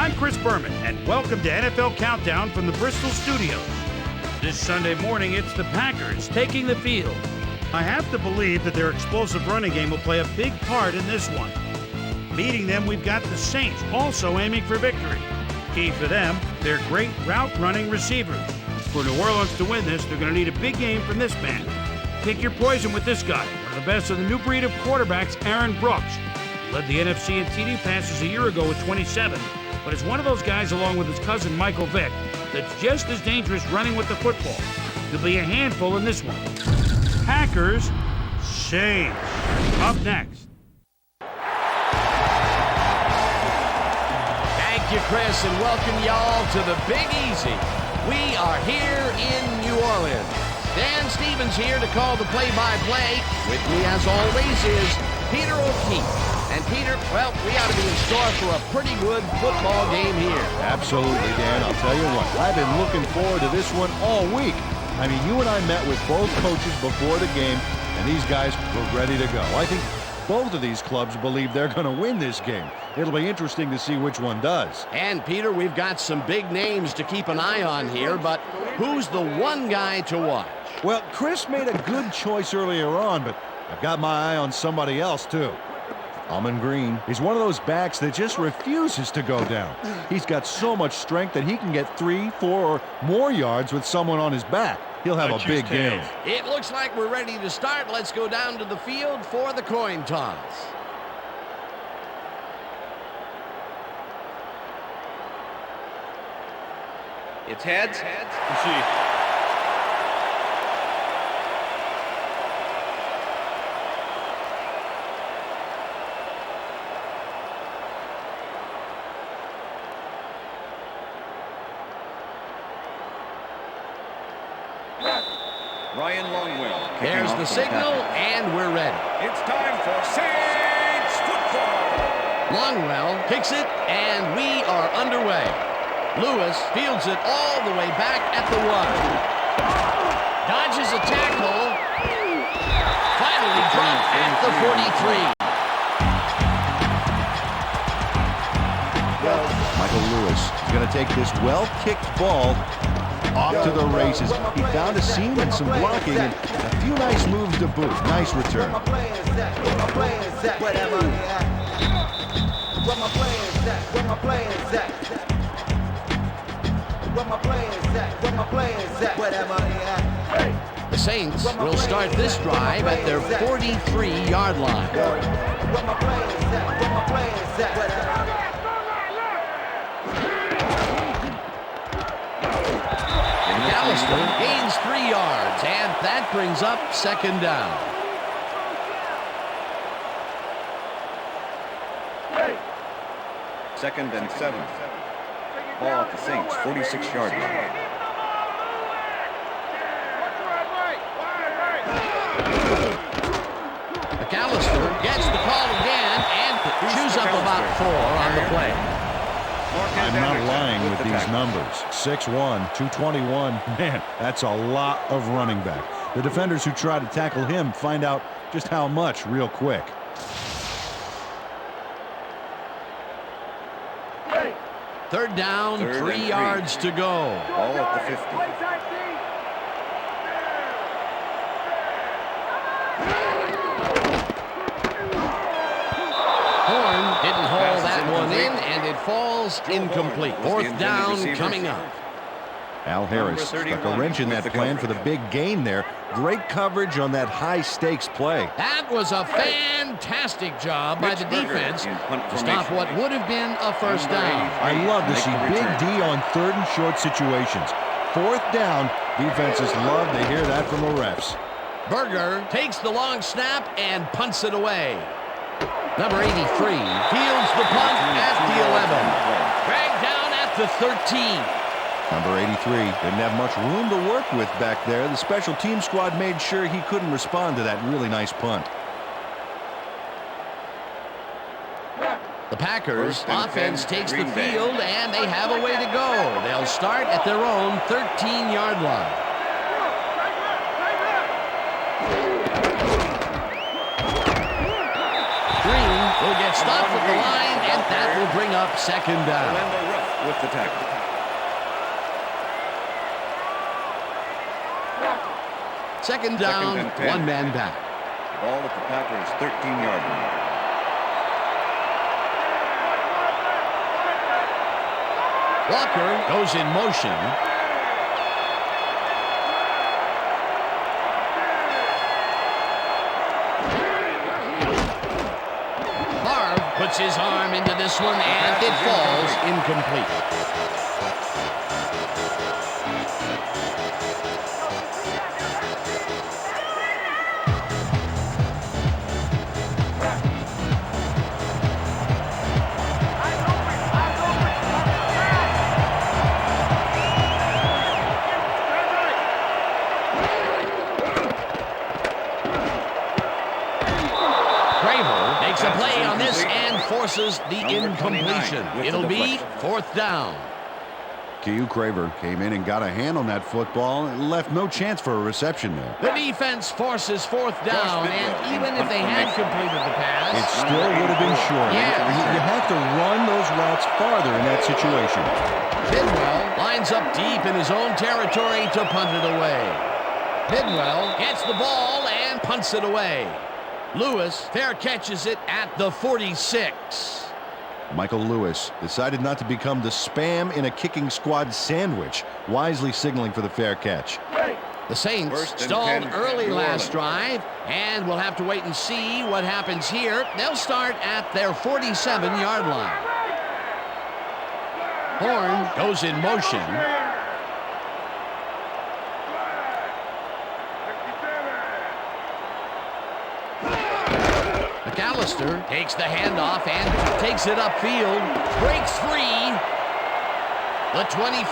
I'm Chris Berman, and welcome to NFL Countdown from the Bristol studios. This Sunday morning, it's the Packers taking the field. I have to believe that their explosive running game will play a big part in this one. Meeting them, we've got the Saints, also aiming for victory. Key for them, their great route-running receivers. For New Orleans to win this, they're going to need a big game from this man. Pick your poison with this guy, one of the best of the new breed of quarterbacks, Aaron Brooks. Led the NFC in TD passes a year ago with 27, but is one of those guys, along with his cousin Michael Vick, that's just as dangerous running with the football. He'll be a handful in this one. Packers, Saints. Up next. Thank you, Chris, and welcome y'all to the Big Easy. We are here in New Orleans. Dan Stevens here to call the play-by-play. With me, as always, is Peter O'Keefe. And Peter, well, we ought to be in store for a pretty good football game here. Absolutely, Dan. I'll tell you what, I've been looking forward to this one all week. I mean, you and I met with both coaches before the game, and these guys were ready to go. I think both of these clubs believe they're going to win this game. It'll be interesting to see which one does. And, Peter, we've got some big names to keep an eye on here, but who's the one guy to watch? Well, Chris made a good choice earlier on, but I've got my eye on somebody else, too. Almond Green. He's one of those backs that just refuses to go down. He's got so much strength that he can get 3, 4, or more yards with someone on his back. He'll have a big game. It looks like we're ready to start. Let's go down to the field for the coin toss. It's heads. Ryan Longwell. There's the signal, and we're ready. It's time for Saints football. Longwell kicks it, and we are underway. Lewis fields it all the way back at the 1. Dodges a tackle. Finally dropped at the 43. Michael Lewis is going to take this well-kicked ball off to the races. He found a seam and some blocking and a few nice moves to boot. Nice return. The Saints will start this drive at their 43-yard line. Gains 3 yards, and that brings up second down. Second and 7. Ball at the Saints, 46-yard line. McAllister gets the call again and chews up about 4 on the play. I'm not lying with these numbers. 6'1", 221. Man, that's a lot of running back. The defenders who try to tackle him find out just how much real quick. Third down, 3 yards to go. Ball at the 50. Horn didn't haul that one in, and it falls incomplete. Fourth down coming up. Al Harris stuck a wrench in that plan for the big gain there. Great coverage on that high-stakes play. That was a fantastic job by the defense to stop what would have been a first down. I love to see Big D on 3rd and short situations. 4th down, defenses love to hear that from the refs. Berger takes the long snap and punts it away. Number 83 fields the punt at the 11. Dragged down at the 13. Number 83 didn't have much room to work with back there. The special team squad made sure he couldn't respond to that really nice punt. The Packers offense takes the field, and they have a way to go. They'll start at their own 13-yard line. Green will get It's stopped at the line, and that will bring up second down. With the tackle. Second down, one man back. Ball at the Packers' 13-yard line. Walker goes in motion. Marv puts his arm into this one, and it falls incomplete. Makes a play on this and forces the incompletion. It'll be fourth down. Q. Craver came in and got a hand on that football and left no chance for a reception there. The defense forces fourth down, and even if they had completed the pass, it still would have been short. Yeah. You have to run those routes farther in that situation. Bidwell lines up deep in his own territory to punt it away. Bidwell gets the ball and punts it away. Lewis fair catches it at the 46. Michael Lewis decided not to become the spam in a kicking squad sandwich, wisely signaling for the fair catch. The Saints stalled early last drive, and we'll have to wait and see what happens here. They'll start at their 47-yard line. Horn goes in motion. McAllister takes the handoff and takes it upfield. Breaks free. The 25,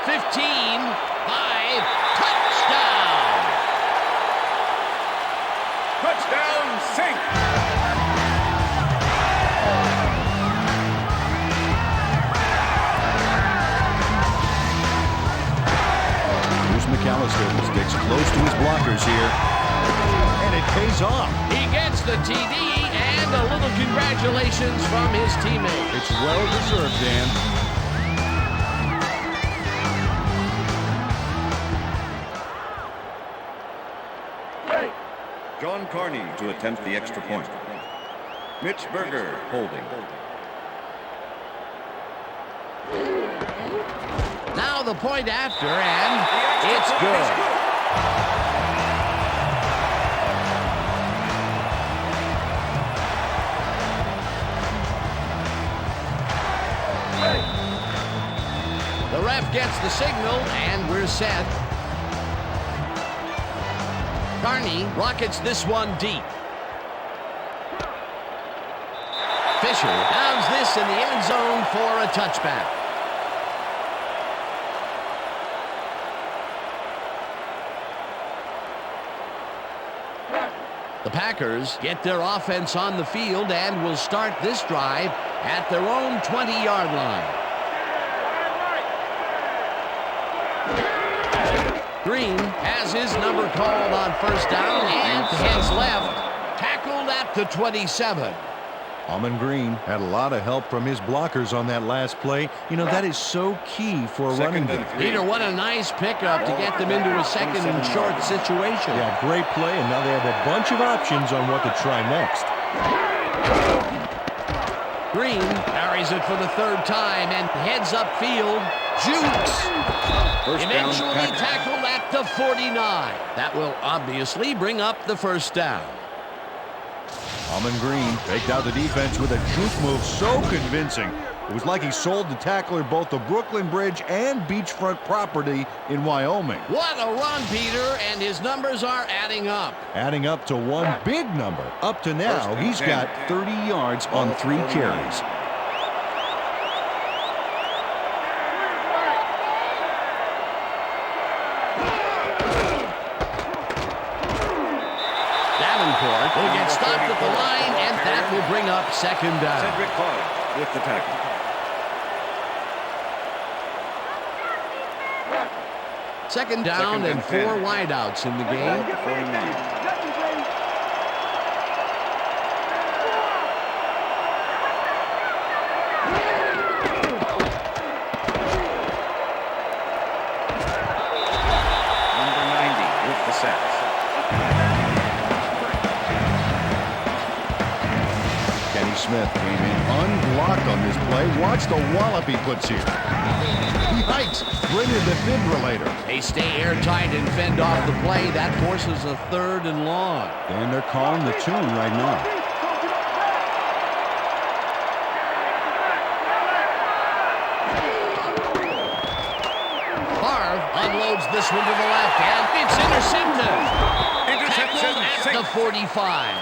15, 5, touchdown! Touchdown, Saints! Here's McAllister. Sticks close to his blockers here. And it pays off. He gets the TD and a little congratulations from his teammate. It's well deserved, Dan. John Carney to attempt the extra point. Mitch Berger holding. Now the point after, and it's good. The ref gets the signal, and we're set. Carney rockets this one deep. Fisher downs this in the end zone for a touchback. The Packers get their offense on the field and will start this drive at their own 20-yard line. Green has his number called on first down and heads left, tackled at the 27. Almond Green had a lot of help from his blockers on that last play. You know, that is so key for a running back. Peter, what a nice pickup to get them into a second and short situation. Yeah, great play, and now they have a bunch of options on what to try next. Green carries it for the third time and heads upfield. Jukes. Eventually tackled at the 49. That will obviously bring up the first down. Almond Green faked out the defense with a juke move so convincing. It was like he sold the tackler both the Brooklyn Bridge and beachfront property in Wyoming. What a run, Peter, and his numbers are adding up. Adding up to one big number. Up to now, he's got 30 yards on 3 carries. Will get stopped at the line, and that will bring up second down. Cedric Clark with the tackle. Second down and 4 wideouts in the game. 49. Smith came in unblocked on this play. Watch the wallop he puts here. Yikes! Bring your defibrillator. They stay airtight and fend off the play. That forces a 3rd and long. And they're calling the tune right now. Unloads this one to the left, and it's intercepted. Interception At the 45.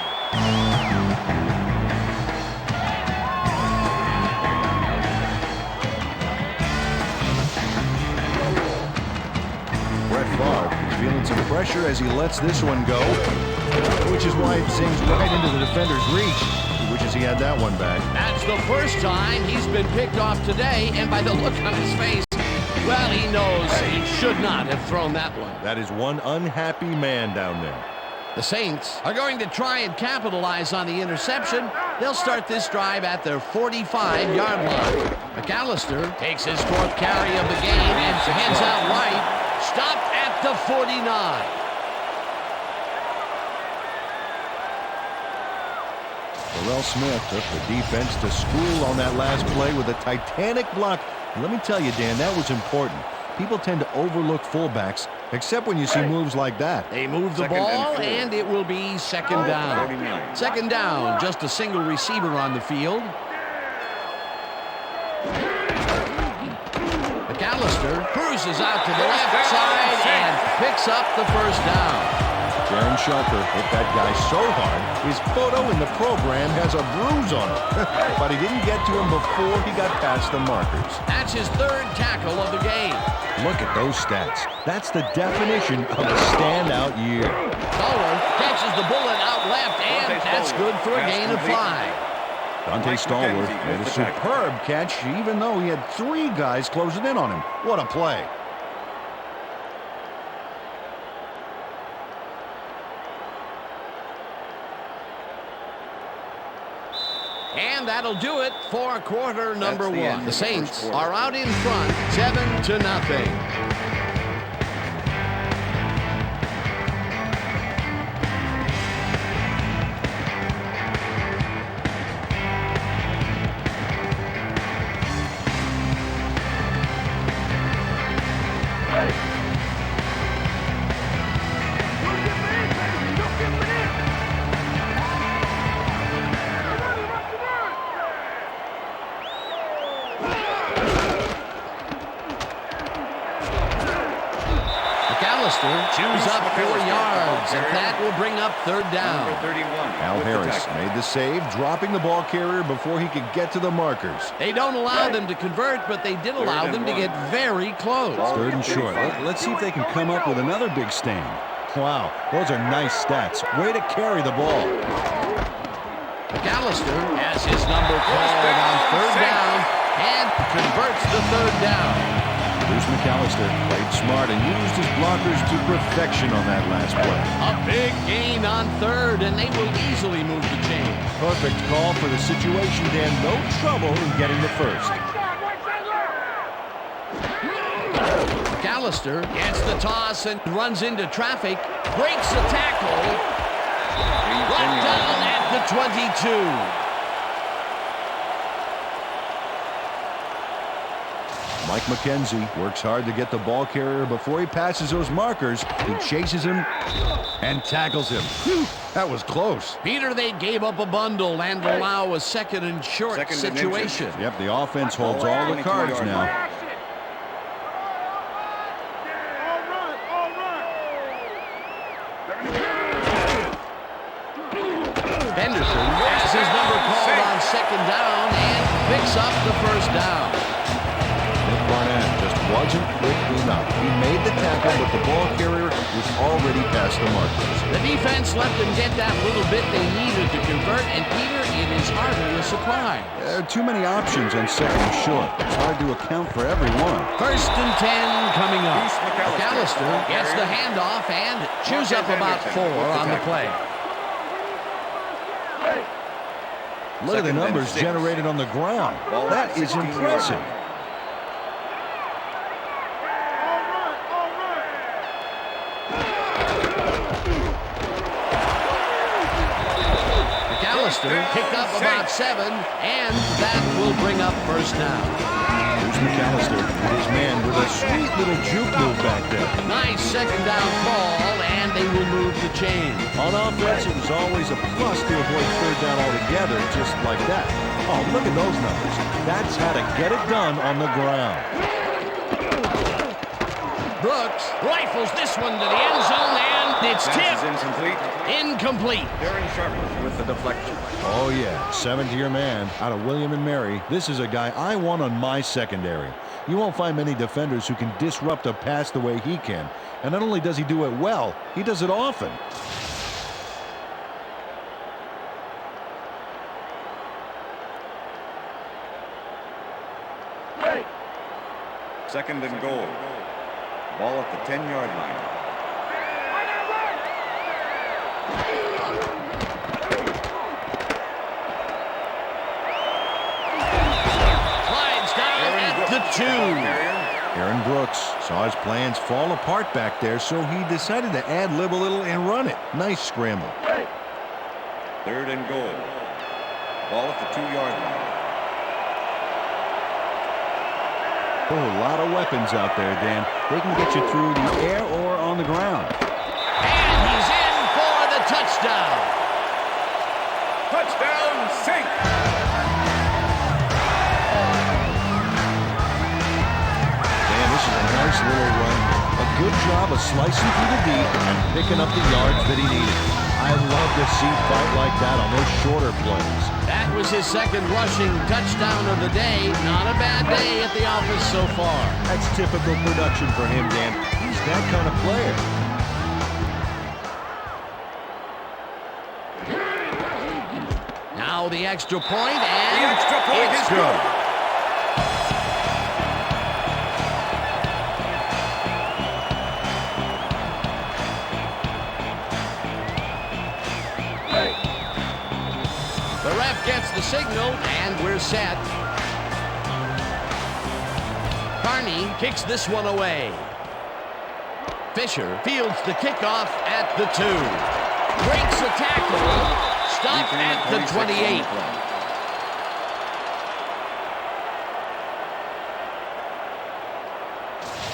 Brett Favre is feeling some pressure as he lets this one go, which is why it sings right into the defender's reach. He wishes he had that one back. That's the first time he's been picked off today, and by the look on his face, well, he knows he should not have thrown that one. That is one unhappy man down there. The Saints are going to try and capitalize on the interception. They'll start this drive at their 45-yard line. McAllister takes his 4th carry of the game and heads out right. Stopped at the 49. Terrell Smith took the defense to school on that last play with a titanic block. And let me tell you, Dan, that was important. People tend to overlook fullbacks, except when you see moves like that. They move the ball, and it will be 2nd down. 2nd down, just a single receiver on the field. McAllister cruises out to the left side and picks up the 1st down. Darren Shelker hit that guy so hard, his photo in the program has a bruise on it. But he didn't get to him before he got past the markers. That's his 3rd tackle of the game. Look at those stats. That's the definition of a standout year. Stoller catches the bullet out left, and that's good for a gain of 5. Dante Stallworth made a superb catch, even though he had 3 guys closing in on him. What a play. And that'll do it for quarter number 1. The Saints are out in front, 7-0. Chews up 4 yards, and that will bring up 3rd down. Al Harris made the save, dropping the ball carrier before he could get to the markers. They don't allow them to convert, but they did allow them to get very close. 3rd and short. Let's see if they can come up with another big stand. Wow, those are nice stats. Way to carry the ball. McAllister has his number called on 3rd down and converts the 3rd down. Bruce McAllister played smart and used his blockers to perfection on that last play. A big gain on 3rd, and they will easily move the chain. Perfect call for the situation, Dan. No trouble in getting the 1st. McAllister gets the toss and runs into traffic, breaks the tackle, brought down at the 22. Mike McKenzie works hard to get the ball carrier before he passes those markers. He chases him and tackles him. Whew, that was close. Peter, they gave up a bundle and allow a 2nd and short situation. Yep, the offense holds all the cards now. Henderson has his number called on 2nd down and picks up the 1st down. Barnett just wasn't quick enough. He made the tackle, but the ball carrier was already past the markers. The defense let them get that little bit they needed to convert, and Peter, it is hardly a surprise. There are too many options on 2nd and short. It's hard to account for every one. 1st and 10 coming up. McAllister gets the handoff and chews up about 4 on the play. Look at the numbers generated on the ground. That is impressive. Foster picked up about 7, and that will bring up first down. Here's McAllister and his man with a sweet little juke move back there. Nice second down ball, and they will move the chain. On offense, it was always a plus to avoid third down altogether, just like that. Oh, look at those numbers. That's how to get it done on the ground. Brooks rifles this one to the end zone, and it's tipped. Incomplete. Incomplete. Darren Sharp with the deflection. Oh, yeah. 7th-year man out of William and Mary. This is a guy I want on my secondary. You won't find many defenders who can disrupt a pass the way he can. And not only does he do it well, he does it often. Second and goal. Ball at the 10-yard line. Slides down at the 2. Aaron Brooks saw his plans fall apart back there, so he decided to ad-lib a little and run it. Nice scramble. Third and goal. Ball at the 2-yard line. Oh, a lot of weapons out there, Dan. They can get you through the air or on the ground. And he's in for the touchdown. Touchdown, Sink! Man, this is a nice little run. A good job of slicing through the deep and picking up the yards that he needed. I love to see fight like that on those shorter plays. That was his second rushing touchdown of the day. Not a bad day at the office so far. That's typical production for him, Dan. He's that kind of player. Now the extra point, and The extra point it's is good. The ref gets the signal, and we're set. Carney kicks this one away. Fisher fields the kickoff at the 2. Breaks a tackle. Stopped at the 28.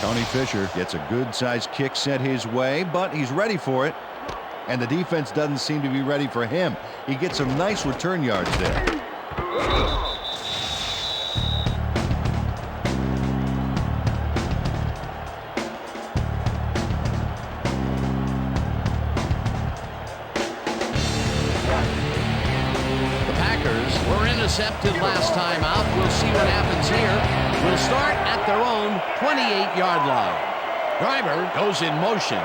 Tony Fisher gets a good-sized kick sent his way, but he's ready for it. And the defense doesn't seem to be ready for him. He gets some nice return yards there. The Packers were intercepted last time out. We'll see what happens here. We'll start at their own 28-yard line. Driver goes in motion.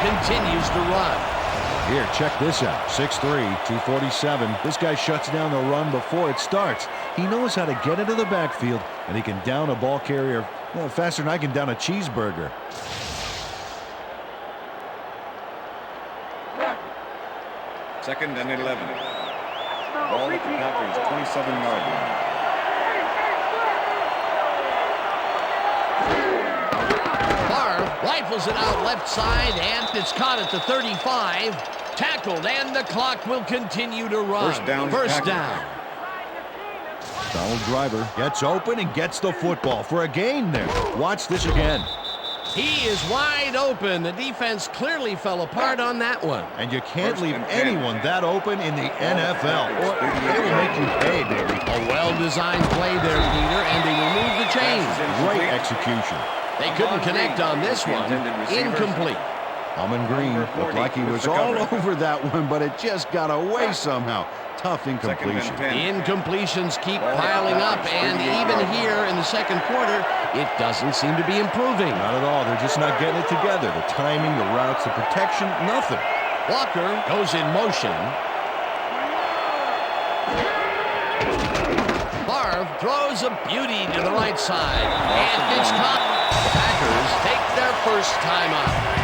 Continues to run. Here, check this out. 6'3", 247. This guy shuts down the run before it starts. He knows how to get into the backfield, and he can down a ball carrier faster than I can down a cheeseburger. Second and 11. Ball at the Packers' 27-yard line. Rifles it out left side, and it's caught at the 35. Tackled, and the clock will continue to run. First down. Donald Driver gets open and gets the football for a gain there. Watch this again. He is wide open. The defense clearly fell apart on that one. And you can't leave anyone that open in the NFL, or they will make you pay, baby. A well-designed play there, Peter, and they will move the chains. Great execution. They couldn't connect on this one. Incomplete. Almond Green looked like he was all over that one, but it just got away somehow. Tough incompletion. The incompletions keep piling up, and even here in the second quarter, it doesn't seem to be improving. Not at all. They're just not getting it together. The timing, the routes, the protection, nothing. Walker goes in motion. Favre throws a beauty to the right side, and it's caught. The Packers take their first time out.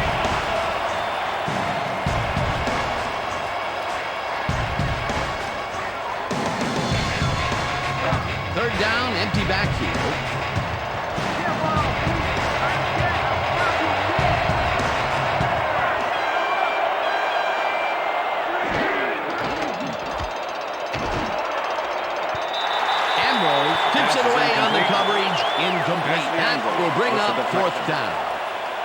that will bring up fourth down.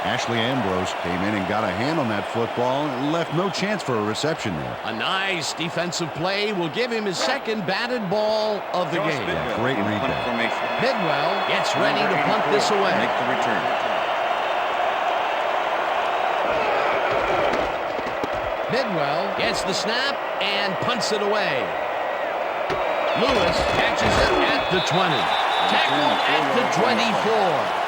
Ashley Ambrose came in and got a hand on that football and left no chance for a reception there. A nice defensive play will give him his second batted ball of the game. Yeah, great read there. Bidwell gets ready to punt this away. Make the return. Bidwell gets the snap and punts it away. Lewis catches it at the 20. Tackled at the 24.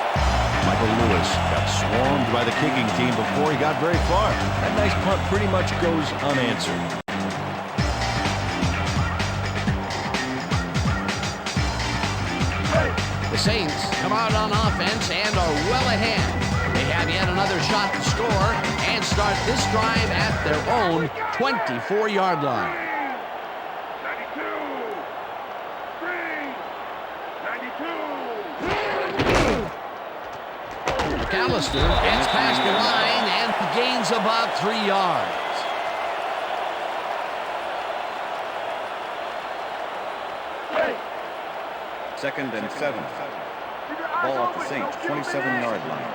Michael Lewis got swarmed by the kicking team before he got very far. That nice punt pretty much goes unanswered. The Saints come out on offense and are well ahead. They have yet another shot to score and start this drive at their own 24-yard line. 92, 92. McAllister gets past the line and gains about 3 yards. Second and 7. Ball at the Saints, 27-yard line.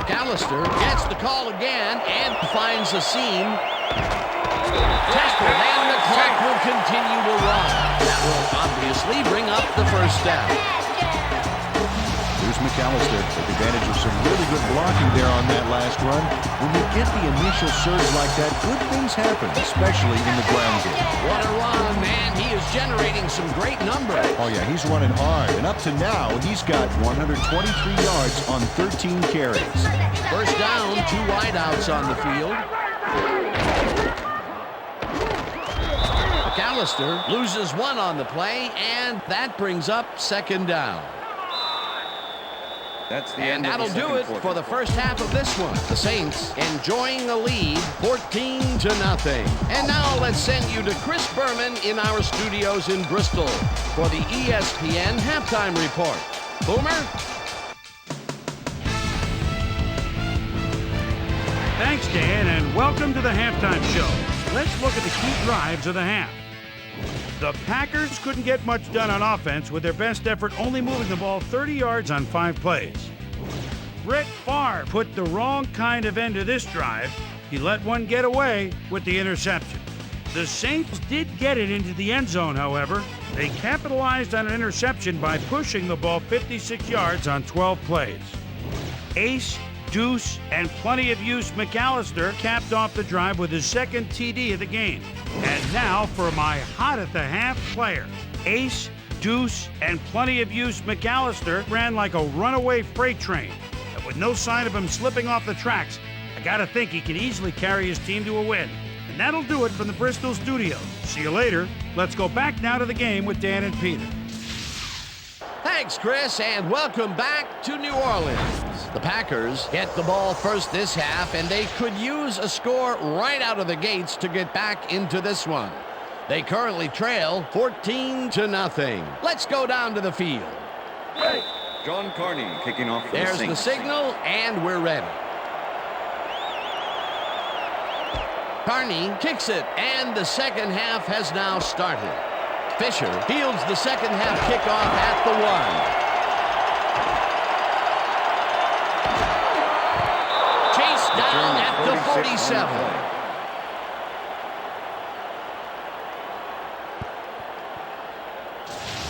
McAllister gets the call again and finds a seam. Tackle, and the clock will continue to run. That will obviously bring up the first down. Here's McAllister. Took advantage of some really good blocking there on that last run. When you get the initial surge like that, good things happen, especially in the ground game. What a run, man. He is generating some great numbers. Oh, yeah, he's running hard. And up to now, he's got 123 yards on 13 carries. First down, 2 wideouts on the field. McAllister loses 1 on the play, and that brings up second down. That's the And end that'll of the do it second for the quarter. first half of this one. The Saints enjoying a lead, 14-0. And now let's send you to Chris Berman in our studios in Bristol for the ESPN halftime report. Boomer? Thanks, Dan, and welcome to the halftime show. Let's look at the key drives of the half. The Packers couldn't get much done on offense with their best effort only moving the ball 30 yards on 5 plays. Brett Favre put the wrong kind of end to this drive. He let one get away with the interception. The Saints did get it into the end zone, however. They capitalized on an interception by pushing the ball 56 yards on 12 plays. Ace, Deuce, and plenty of use McAllister capped off the drive with his second TD of the game. And now for my hot at the half player. Ace, Deuce, and plenty of use McAllister ran like a runaway freight train. And with no sign of him slipping off the tracks, I gotta think he can easily carry his team to a win. And that'll do it from the Bristol studio. See you later. Let's go back now to the game with Dan and Peter. Thanks, Chris, and welcome back to New Orleans. The Packers get the ball first this half, and they could use a score right out of the gates to get back into this one. They currently trail 14-0. Let's go down to the field. John Carney kicking off for There's the the Saints. signal, and we're ready. Carney kicks it, and the second half has now started. Fisher fields the second half kickoff at the 1. Chase down at the 47.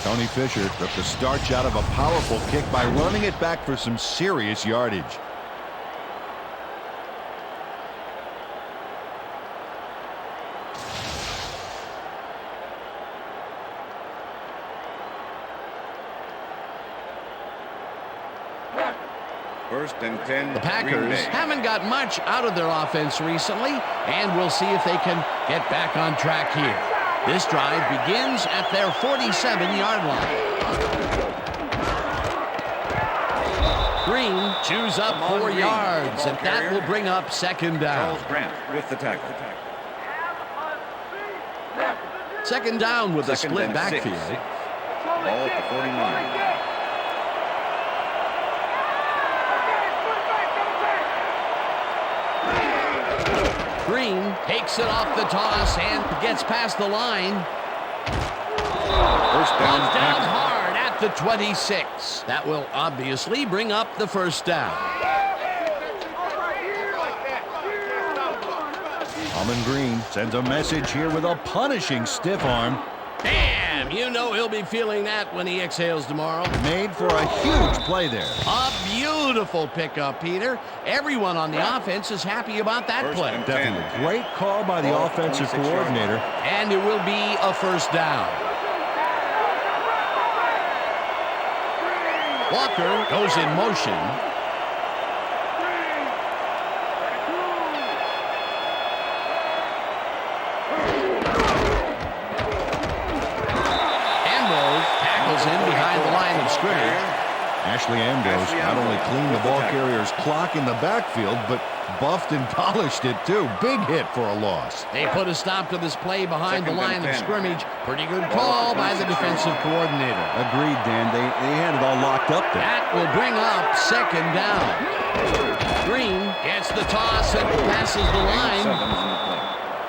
Tony Fisher took the starch out of a powerful kick by running it back for some serious yardage. First and 10. The Green Packers Bay. haven't got much out of their offense recently, and we'll see if they can get back on track here. This drive begins at their 47-yard line. Green chews up 4 yards, and that will bring up second down. Charles Grant with the tackle. Second down with a Second split and 6. backfield. Ball at the 49. Green takes it off the toss and gets past the line. First down, Down Packers. hard at the 26. That will obviously bring up the first down. Green sends a message here with a punishing stiff arm. Bam! You know he'll be feeling that when he exhales tomorrow. Made for a huge play there. A beautiful pickup, Peter. Everyone on the offense is happy about that First play. and Definitely great call by the Ball, offensive 26 yards. coordinator. And it will be a first down. Walker goes in motion. Ambrose tackles in behind the line of scrimmage. Ashley Ambrose not only cleaned the ball carrier's clock in the backfield, but buffed and polished it too. Big hit for a loss. They put a stop to this play behind the Second line and of 10. scrimmage. Pretty good call by the defensive coordinator. Agreed, Dan. They had it all locked up there. That will bring up second down. Green gets the toss and passes the line.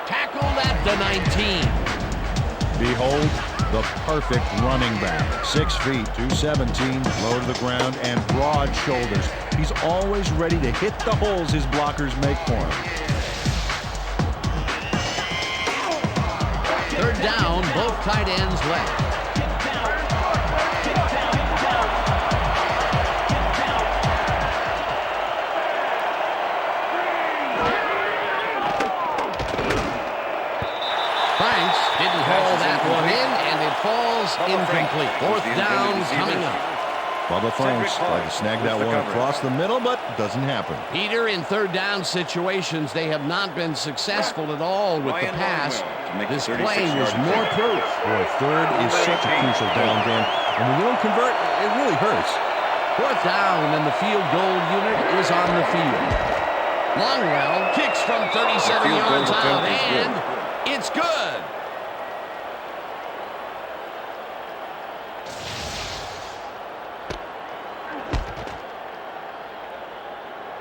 Tackled at the 19. Behold, the perfect running back. 6 feet, 217, low to the ground, and broad shoulders. He's always ready to hit the holes his blockers make for him. Third down, both tight ends left. Franks didn't haul that one in, and it falls incomplete. Fourth down coming up. Bubba Franks tried to snag that one across the middle, but doesn't happen. Peter, in third down situations, they have not been successful at all with the pass. This play was more proof. Boy, third is such a crucial down, Dan. And when you don't convert, it really hurts. Fourth down, and the field goal unit is on the field. Longwell kicks from 37 Field goal yards out, attempt is good. and it's good.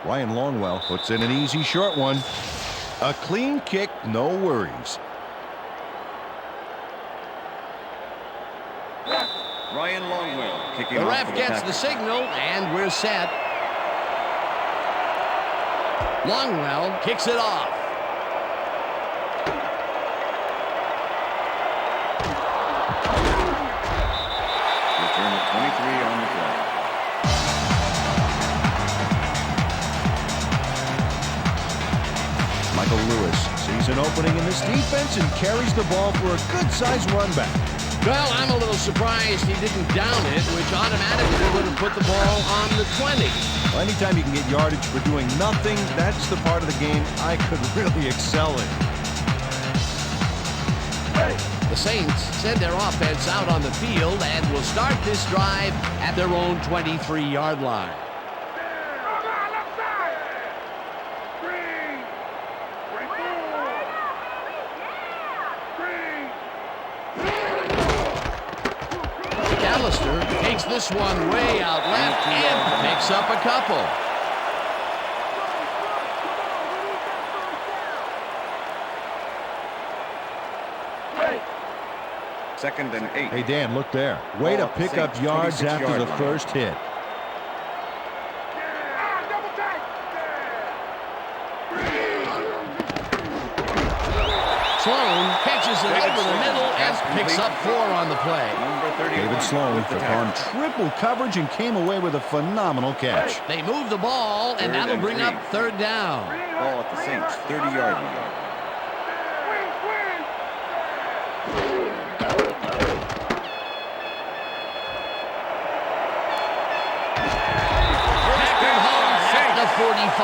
Ryan Longwell puts in an easy short one. A clean kick, no worries. Ryan Longwell kicking The off ref for gets the Packers. signal, and we're set. Longwell kicks it off. Return of 23 on the play. Michael Lewis sees an opening in this defense and carries the ball for a good-sized run back. Well, I'm a little surprised he didn't down it, which automatically would have put the ball on the 20. Well, anytime you can get yardage for doing nothing, that's the part of the game I could really excel in. The Saints send their offense out on the field and will start this drive at their own 23-yard line. Left side. Green. Green. McAllister takes this one way out left and picks up a couple. Second and 8. Hey, Dan, look there. Way to Ball, pick up Saints, yards 26 after the yard line. first hit. Double tight. Sloan catches it over the middle and picks up 4 on the play. Number 31. David Sloan with the took on tackle. triple coverage and came away with a phenomenal catch. They move the ball, and Third that'll and bring 3. up third down. Ball at the Saints 30-yard line. Tackled hard at the 45.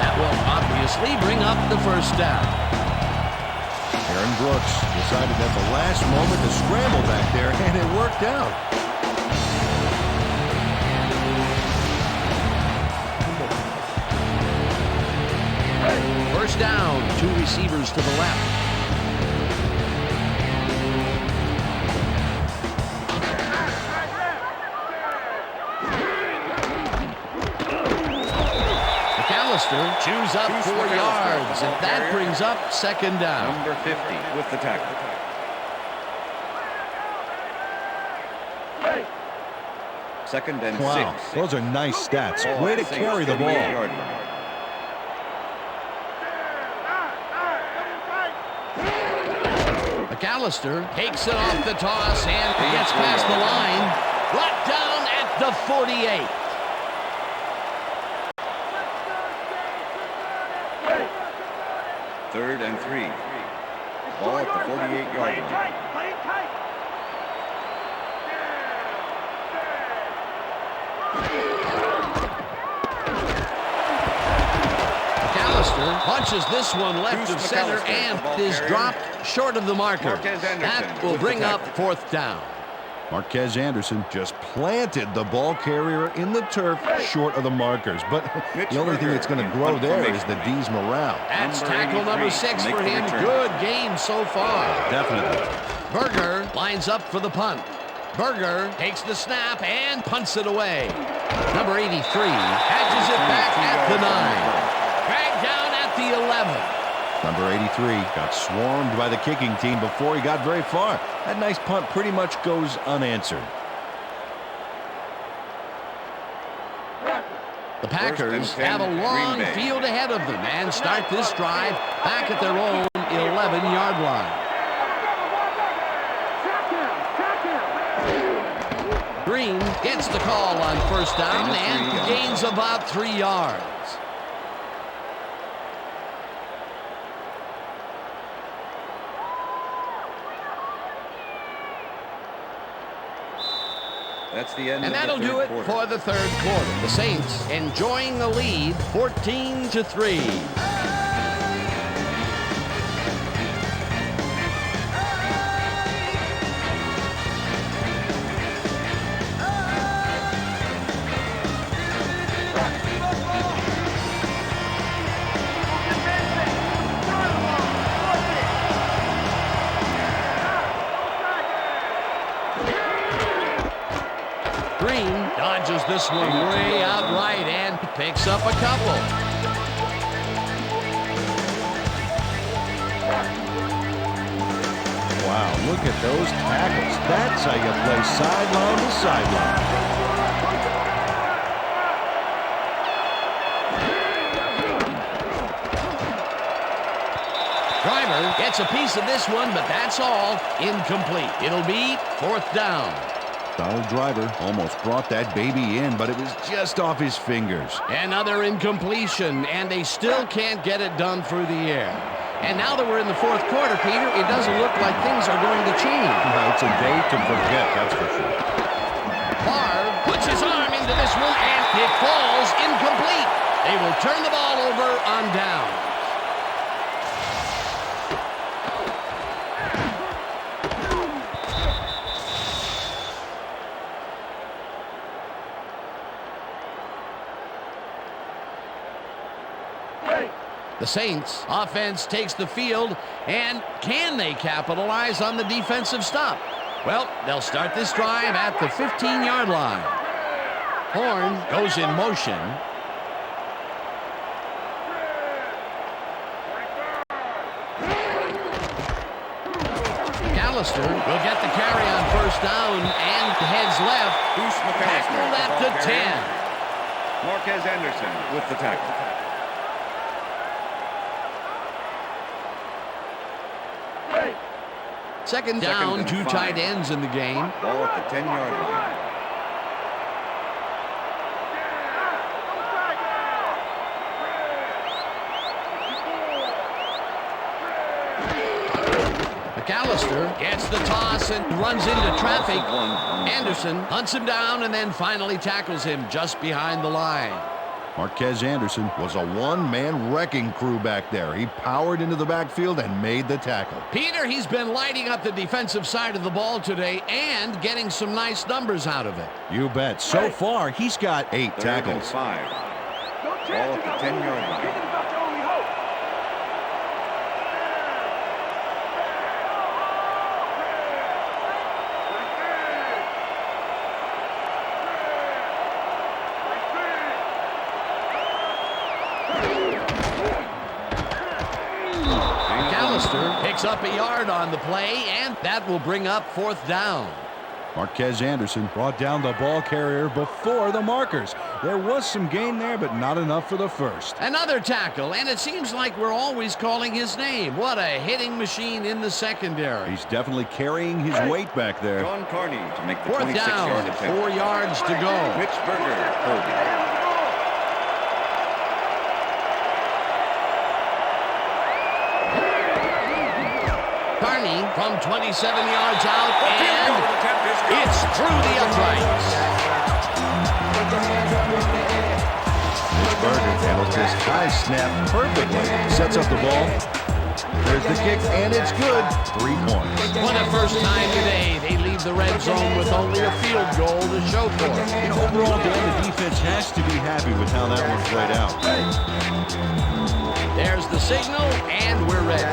That will obviously bring up the first down. Aaron Brooks decided at the last moment to scramble back there, and it worked out. First down, 2 receivers to the left. McAllister chews up 4 yards, and that brings up second down. Number 50 with the tackle. Second and Wow, 6. those are nice stats. Ball Way at to the carry the 38-yard ball. line. McAllister takes it off the toss and gets past the line. Brought down at the 48. Third and 3. Ball at the 48-yard line. McAllister punches this one left of center and is dropped short of the marker. That will bring up fourth down. Marquez Anderson just planted the ball carrier in the turf short of the markers. But the only thing that's going to grow there is the D's morale. That's tackle number 6 for him. Good game so far. Definitely. Berger lines up for the punt. Berger takes the snap and punts it away. Number 83 catches it back at the 9. Dragged down at the 11. Number 83 got swarmed by the kicking team before he got very far. That nice punt pretty much goes unanswered. The Packers have a long field ahead of them and start this drive back at their own 11-yard line. Green gets the call on first down and gains about 3 yards. That's the end And of that'll the do third it quarter. for the third quarter. The Saints enjoying the lead 14-3. Green dodges this one way out right and picks up a couple. Wow, look at those tackles. That's how you play sideline to sideline. Driver gets a piece of this one, but that's all. Incomplete. It'll be fourth down. Donald Driver almost brought that baby in, but it was just off his fingers. Another incompletion, and they still can't get it done through the air. And now that we're in the fourth quarter, Peter, it doesn't look like things are going to change. It's a day to forget, that's for sure. Barr puts his arm into this one, and it falls incomplete. They will turn the ball over on down. The Saints offense takes the field, and can they capitalize on the defensive stop? Well, they'll start this drive at the 15-yard line. Horn goes in motion. McAllister will get the carry on first down and heads left. Bruce McAllister Tackled at the 10. Marquez Anderson with the tackle. Second down, and 2 5. tight ends in the game. Ball at the 10-yard line. McAllister gets the toss and runs into traffic. Anderson hunts him down and then finally tackles him just behind the line. Marquez Anderson was a one-man wrecking crew back there. He powered into the backfield and made the tackle. Peter, he's been lighting up the defensive side of the ball today and getting some nice numbers out of it. You bet. So far, he's got 8 Third tackles. and 5. Ball at the 10-yard line. McAllister picks up a yard on the play, and that will bring up fourth down. Marquez Anderson brought down the ball carrier before the markers. There was some gain there, but not enough for the first. Another tackle, and it seems like we're always calling his name. What a hitting machine in the secondary. He's definitely carrying his weight back there. John Carney to make the Fourth 26-yard down, attempt. 4 yards to go. Mitch Berger, holding. Carney from 27 yards out, and it's through the uprights. Berger handles this high snap perfectly. Sets up the ball. There's the kick, and it's good. 3 points. For the first time today, they leave the red zone with only a field goal to show for it. You know, overall, Dan, the defense has to be happy with how that one played out. There's the signal, and we're ready.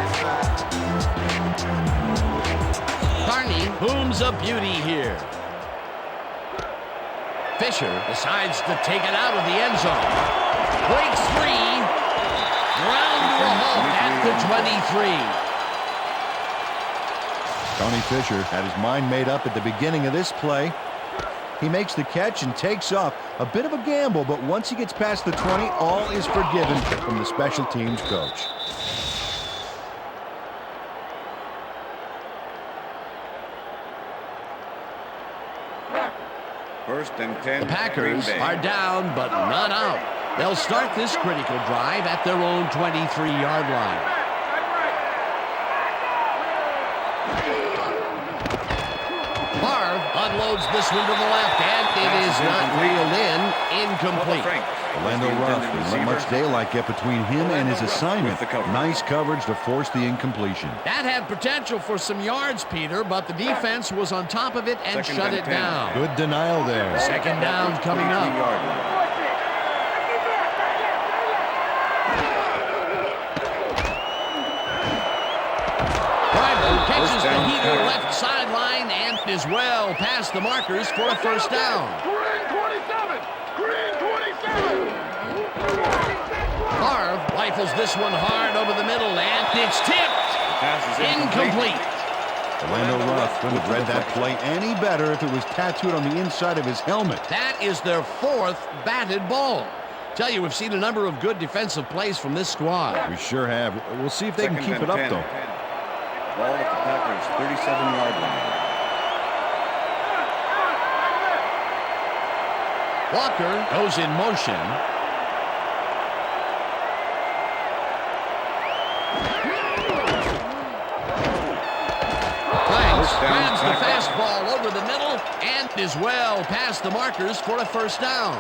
Carney booms a beauty here. Fisher decides to take it out of the end zone. Breaks free. Ground to a halt at the 23. Tony Fisher had his mind made up at the beginning of this play. He makes the catch and takes off. A bit of a gamble, but once he gets past the 20, all is forgiven from the special teams coach. First and 10. The Packers Green Bay. are down, but not out. They'll start this critical drive at their own 23-yard line. Favre unloads this one to the left, and it is not reeled in. Incomplete. Frank. Orlando Ruff didn't let much daylight get between him and his assignment. Nice coverage to force the incompletion. That had potential for some yards, Peter, but the defense was on top of it and shut it down. Good denial there. Second down coming up. Driver catches the heater left sideline and is well past the markers for a first down. Green 27! Green 27! Favre rifles this one hard over the middle, and it's tipped. Pass is Incomplete. Orlando Ruff couldn't have read that play any better if it was tattooed on the inside of his helmet. That is their 4th batted ball. Tell you, we've seen a number of good defensive plays from this squad. We sure have. We'll see if they can keep it up, though. Ball at the Packers' 37-yard line. Walker goes in motion. Banks grabs the fastball over the middle and is well past the markers for a first down.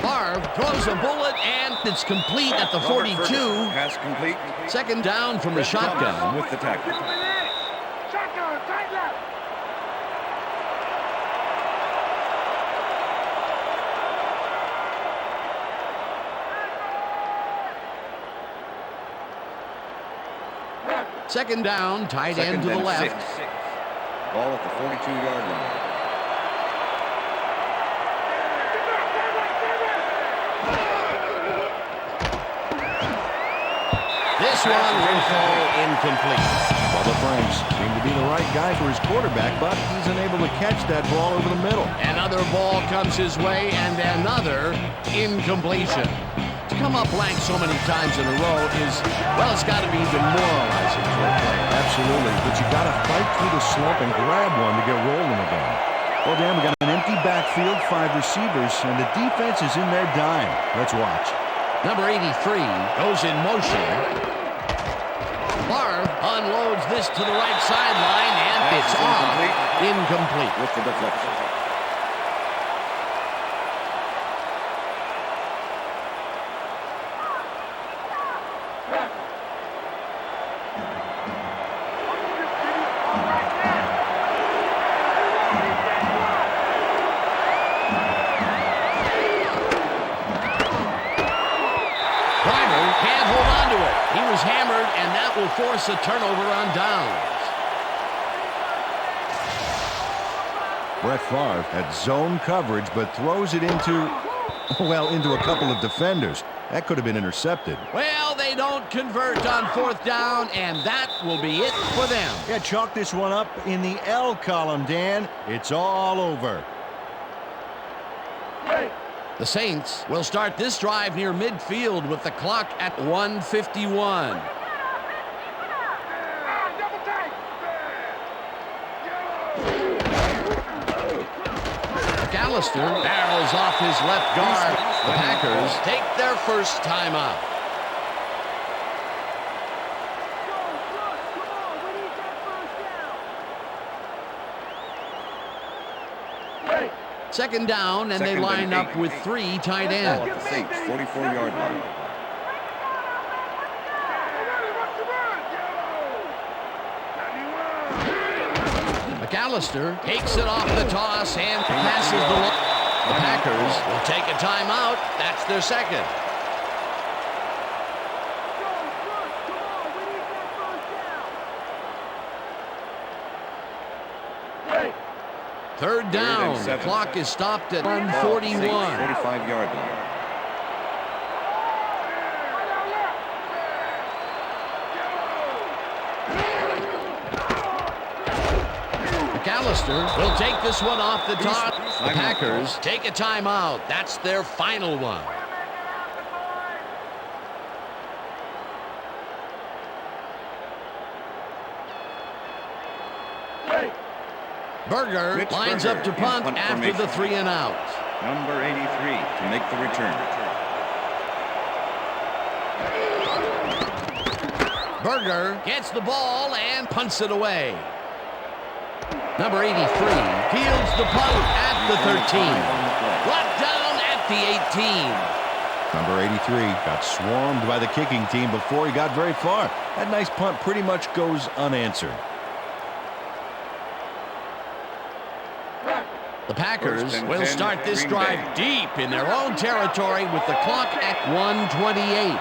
Favre throws a bullet, and it's complete at the 42. Pass complete. Second down from the shotgun. With the tackle. Shotgun, tight left! Second down, tight end Second to the and left. 6. Ball at the 42-yard line. This one will fall incomplete. Well, the Franks seem to be the right guy for his quarterback, but he's unable to catch that ball over the middle. Another ball comes his way, and another incompletion. To come up blank so many times in a row is, well, it's got to be demoralizing for a player. Absolutely, but you got to fight through the slump and grab one to get rolling again. Well, Dan, we got an empty backfield, 5 receivers, and the defense is in their dime. Let's watch. Number 83 goes in motion. Favre unloads this to the right sideline, and it's off. Incomplete. With the deflection. Driver can't hold on to it. He was hammered, and that will force a turnover on downs. Brett Favre had zone coverage, but throws it into a couple of defenders. That could have been intercepted. Well, they don't convert on 4th down, and that will be it for them. Yeah, chalk this one up in the L column, Dan. It's all over. The Saints will start this drive near midfield with the clock at 1:51. McAllister barrels off his left guard. The Packers take their first timeout. Second down, and they line up with 3 tight ends. Ball at the Saints, 44-yard line. McAllister takes it off the toss and passes the line. The Packers will take a timeout. That's their second. Third down. The clock is stopped at 1:41. 45-yard line. McAllister will take this one off the top. The Packers take a timeout. That's their final one. Berger lines up to punt after the 3 and out. Number 83 to make the return. Berger gets the ball and punts it away. Number 83 fields the punt at the 13. Brought down at the 18. Number 83 got swarmed by the kicking team before he got very far. That nice punt pretty much goes unanswered. The Packers will start this drive deep in their own territory with the clock at 1:28.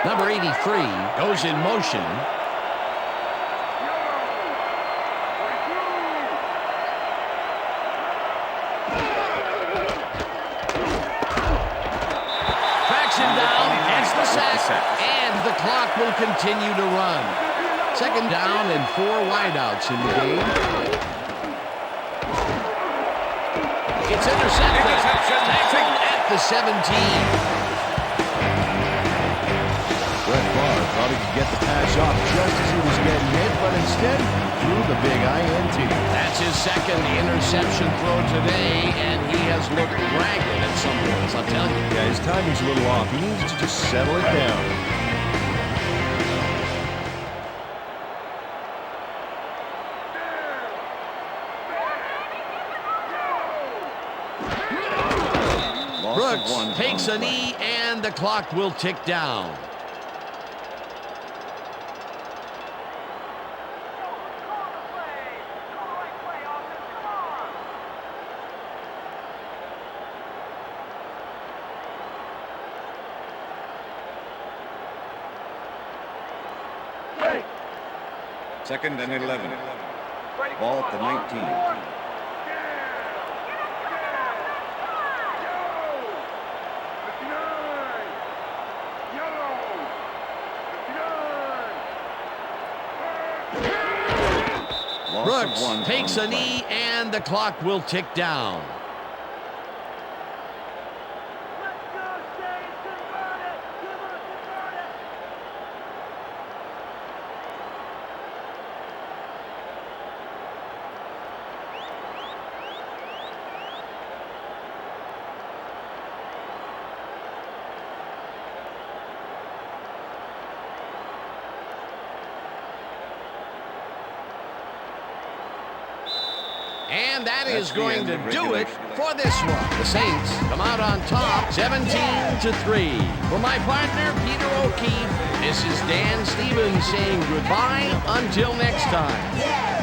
Number 83 goes in motion. Tracks him down, gets the sack, and the clock will continue to run. Second down and 4 wideouts in the game. It's intercepted. Tackled at the 17. Brett Favre thought he could get the pass off just as he was getting hit, but instead threw the big INT. That's his second interception throw today, and he has looked ragged at some points, I'll tell you. Yeah, his timing's a little off. He needs to just settle it down. Brooks takes a knee, and the clock will tick down. Second and 11. Ball at the 19. Brooks takes a knee, and the clock will tick down. And that is going to do it for this one. The Saints come out on top, 17-3. For my partner, Peter O'Keefe, this is Dan Stevens saying goodbye until next time.